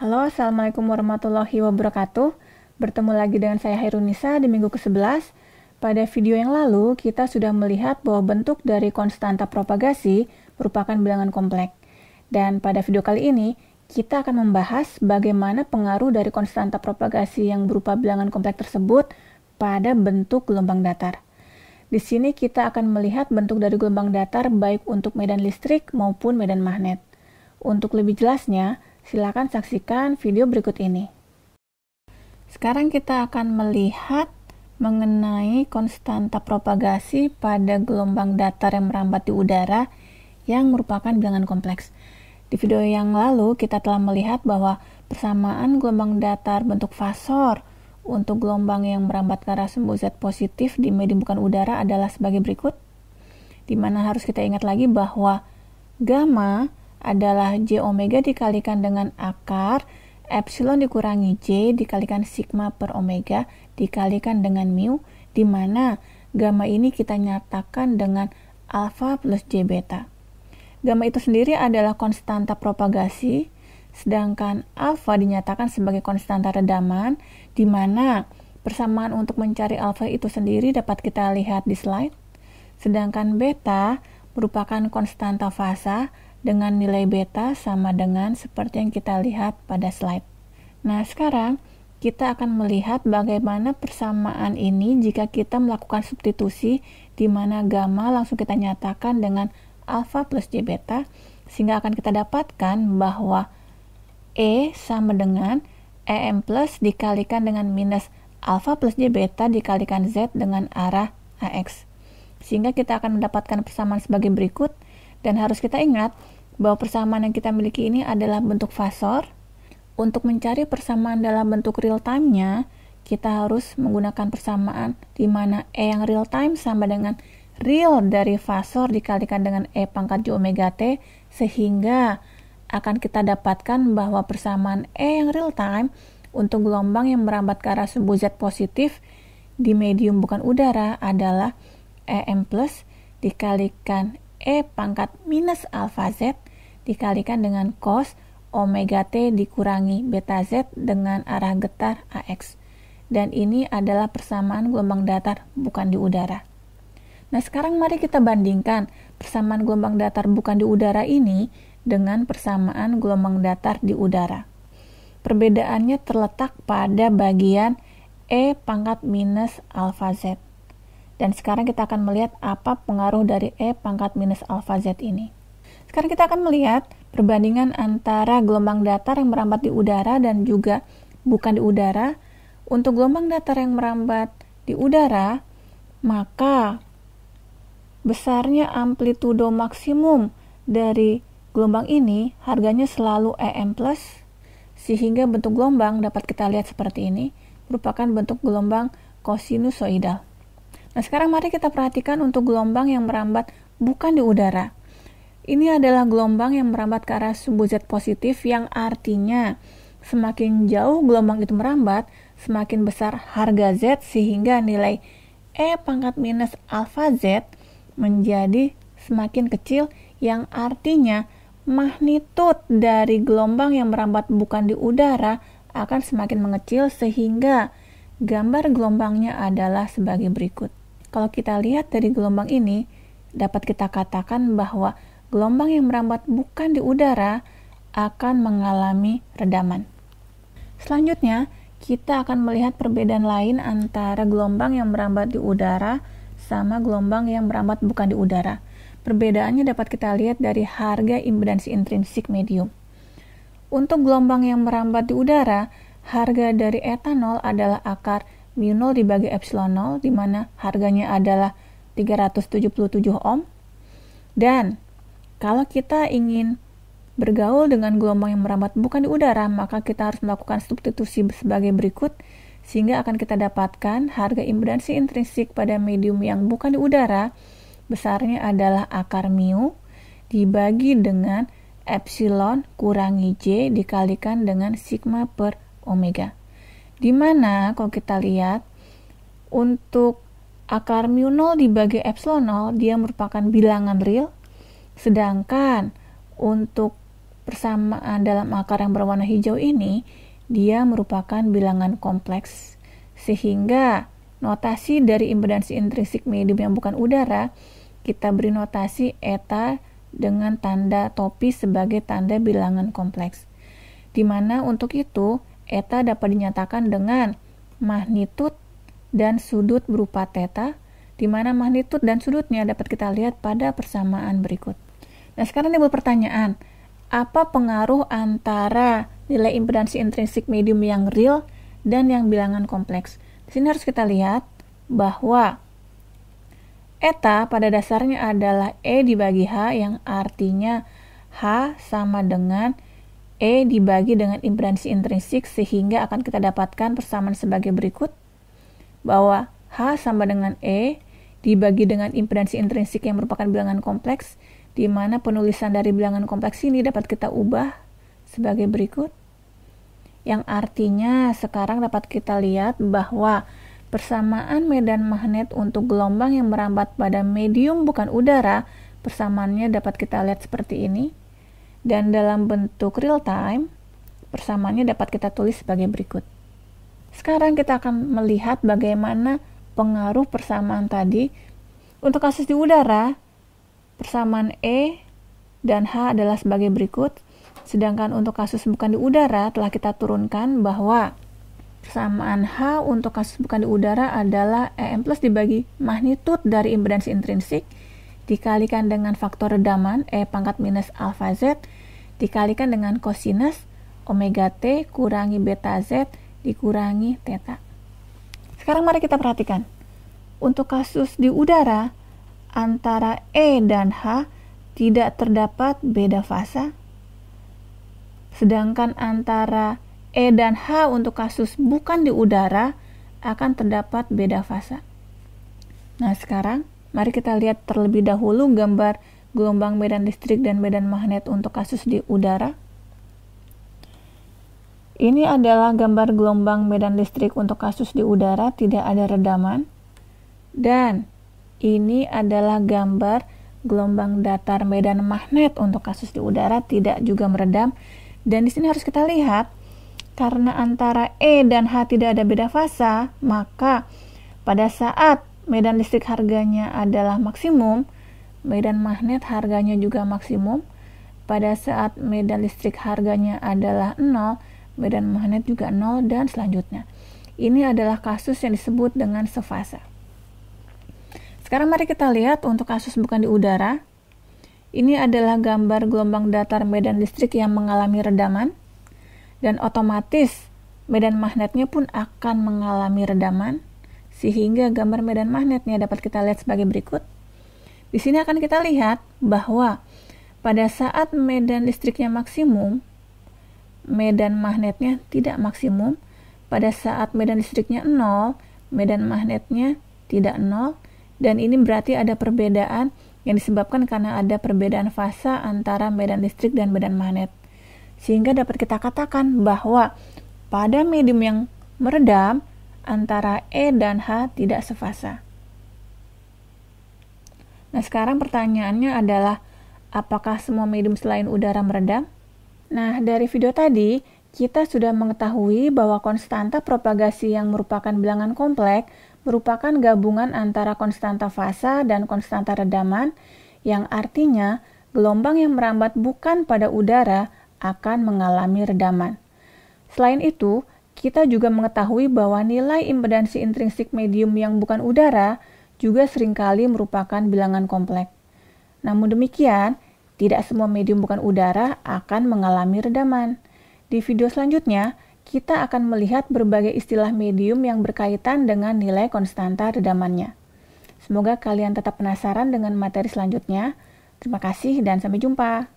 Halo, Assalamualaikum warahmatullahi wabarakatuh. Bertemu lagi dengan saya Hairunisa di minggu ke-11. Pada video yang lalu, kita sudah melihat bahwa bentuk dari konstanta propagasi merupakan bilangan kompleks. Dan pada video kali ini, kita akan membahas bagaimana pengaruh dari konstanta propagasi yang berupa bilangan kompleks tersebut pada bentuk gelombang datar. Di sini kita akan melihat bentuk dari gelombang datar baik untuk medan listrik maupun medan magnet. Untuk lebih jelasnya, silakan saksikan video berikut ini. Sekarang kita akan melihat mengenai konstanta propagasi pada gelombang datar yang merambat di udara yang merupakan bilangan kompleks. Di video yang lalu kita telah melihat bahwa persamaan gelombang datar bentuk fasor untuk gelombang yang merambat ke arah sumbu Z positif di medium bukan udara adalah sebagai berikut, di mana harus kita ingat lagi bahwa gamma adalah J omega dikalikan dengan akar epsilon dikurangi J dikalikan sigma per omega dikalikan dengan mu, di mana gamma ini kita nyatakan dengan alfa plus J beta. Gamma itu sendiri adalah konstanta propagasi, sedangkan alfa dinyatakan sebagai konstanta redaman, di mana persamaan untuk mencari alfa itu sendiri dapat kita lihat di slide, sedangkan beta merupakan konstanta fasa dengan nilai beta sama dengan seperti yang kita lihat pada slide. Nah, sekarang kita akan melihat bagaimana persamaan ini jika kita melakukan substitusi, di mana gamma langsung kita nyatakan dengan alfa plus J beta, sehingga akan kita dapatkan bahwa E sama dengan EM plus dikalikan dengan minus alfa plus J beta dikalikan Z dengan arah AX. Sehingga kita akan mendapatkan persamaan sebagai berikut, dan harus kita ingat bahwa persamaan yang kita miliki ini adalah bentuk fasor. Untuk mencari persamaan dalam bentuk real time-nya, kita harus menggunakan persamaan di mana E yang real time sama dengan real dari fasor dikalikan dengan E pangkat J omega T, sehingga akan kita dapatkan bahwa persamaan E yang real time untuk gelombang yang merambat ke arah sumbu Z positif di medium bukan udara adalah EM plus dikalikan E pangkat minus alfa Z dikalikan dengan cos omega T dikurangi beta Z dengan arah getar AX. Dan ini adalah persamaan gelombang datar bukan di udara. Nah, sekarang mari kita bandingkan persamaan gelombang datar bukan di udara ini dengan persamaan gelombang datar di udara. Perbedaannya terletak pada bagian E pangkat minus alfa Z. Dan sekarang kita akan melihat apa pengaruh dari E pangkat minus alfa Z ini. Sekarang kita akan melihat perbandingan antara gelombang datar yang merambat di udara dan juga bukan di udara. Untuk gelombang datar yang merambat di udara, maka besarnya amplitudo maksimum dari gelombang ini harganya selalu EM+, sehingga bentuk gelombang dapat kita lihat seperti ini, merupakan bentuk gelombang kosinusoidal. Nah, sekarang mari kita perhatikan untuk gelombang yang merambat bukan di udara. Ini adalah gelombang yang merambat ke arah sumbu Z positif, yang artinya semakin jauh gelombang itu merambat, semakin besar harga Z, sehingga nilai E pangkat minus alfa Z menjadi semakin kecil, yang artinya magnitud dari gelombang yang merambat bukan di udara akan semakin mengecil, sehingga gambar gelombangnya adalah sebagai berikut. Kalau kita lihat dari gelombang ini, dapat kita katakan bahwa gelombang yang merambat bukan di udara akan mengalami redaman. Selanjutnya, kita akan melihat perbedaan lain antara gelombang yang merambat di udara sama gelombang yang merambat bukan di udara. Perbedaannya dapat kita lihat dari harga impedansi intrinsik medium. Untuk gelombang yang merambat di udara, harga dari etanol adalah akar mu0 dibagi epsilon 0, di mana harganya adalah 377 ohm. Dan kalau kita ingin bergaul dengan gelombang yang merambat bukan di udara, maka kita harus melakukan substitusi sebagai berikut, sehingga akan kita dapatkan harga impedansi intrinsik pada medium yang bukan di udara besarnya adalah akar mu dibagi dengan epsilon kurangi J dikalikan dengan sigma per omega. Di mana kalau kita lihat untuk akar mu0 dibagi epsilon 0 dia merupakan bilangan real, sedangkan untuk persamaan dalam akar yang berwarna hijau ini, dia merupakan bilangan kompleks. Sehingga notasi dari impedansi intrinsik medium yang bukan udara, kita beri notasi eta dengan tanda topi sebagai tanda bilangan kompleks. Di mana untuk itu, eta dapat dinyatakan dengan magnitud dan sudut berupa theta, di mana magnitud dan sudutnya dapat kita lihat pada persamaan berikut. Nah, sekarang timbul pertanyaan, apa pengaruh antara nilai impedansi intrinsik medium yang real dan yang bilangan kompleks? Di sini harus kita lihat bahwa eta pada dasarnya adalah E dibagi H, yang artinya H sama dengan E dibagi dengan impedansi intrinsik, sehingga akan kita dapatkan persamaan sebagai berikut, bahwa H sama dengan E dibagi dengan impedansi intrinsik yang merupakan bilangan kompleks, di mana penulisan dari bilangan kompleks ini dapat kita ubah sebagai berikut, yang artinya sekarang dapat kita lihat bahwa persamaan medan magnet untuk gelombang yang merambat pada medium bukan udara, persamaannya dapat kita lihat seperti ini, dan dalam bentuk real time, persamaannya dapat kita tulis sebagai berikut. Sekarang kita akan melihat bagaimana pengaruh persamaan tadi. Untuk kasus di udara, persamaan E dan H adalah sebagai berikut. Sedangkan untuk kasus bukan di udara, telah kita turunkan bahwa persamaan H untuk kasus bukan di udara adalah EM plus dibagi magnitud dari impedansi intrinsik dikalikan dengan faktor redaman E pangkat minus alfa Z dikalikan dengan kosinus omega T kurangi beta Z dikurangi theta. Sekarang mari kita perhatikan. Untuk kasus di udara, antara E dan H tidak terdapat beda fasa. Sedangkan antara E dan H untuk kasus bukan di udara akan terdapat beda fasa. Nah, sekarang mari kita lihat terlebih dahulu gambar gelombang medan listrik dan medan magnet untuk kasus di udara. Ini adalah gambar gelombang medan listrik untuk kasus di udara, tidak ada redaman. Dan ini adalah gambar gelombang datar medan magnet untuk kasus di udara, tidak juga meredam. Dan di sini harus kita lihat, karena antara E dan H tidak ada beda fasa, maka pada saat medan listrik harganya adalah maksimum, medan magnet harganya juga maksimum. Pada saat medan listrik harganya adalah 0, medan magnet juga 0, dan selanjutnya. Ini adalah kasus yang disebut dengan sefasa. Sekarang mari kita lihat untuk kasus bukan di udara. Ini adalah gambar gelombang datar medan listrik yang mengalami redaman, dan otomatis medan magnetnya pun akan mengalami redaman, sehingga gambar medan magnetnya dapat kita lihat sebagai berikut. Di sini akan kita lihat bahwa pada saat medan listriknya maksimum, medan magnetnya tidak maksimum. Pada saat medan listriknya 0, medan magnetnya tidak 0, dan ini berarti ada perbedaan yang disebabkan karena ada perbedaan fasa antara medan listrik dan medan magnet. Sehingga dapat kita katakan bahwa pada medium yang meredam, antara E dan H tidak sefasa. Nah, sekarang pertanyaannya adalah, apakah semua medium selain udara meredam? Nah, dari video tadi, kita sudah mengetahui bahwa konstanta propagasi yang merupakan bilangan kompleks merupakan gabungan antara konstanta fasa dan konstanta redaman, yang artinya gelombang yang merambat bukan pada udara akan mengalami redaman. Selain itu, kita juga mengetahui bahwa nilai impedansi intrinsik medium yang bukan udara juga seringkali merupakan bilangan kompleks. Namun demikian, tidak semua medium bukan udara akan mengalami redaman. Di video selanjutnya, kita akan melihat berbagai istilah medium yang berkaitan dengan nilai konstanta redamannya. Semoga kalian tetap penasaran dengan materi selanjutnya. Terima kasih dan sampai jumpa.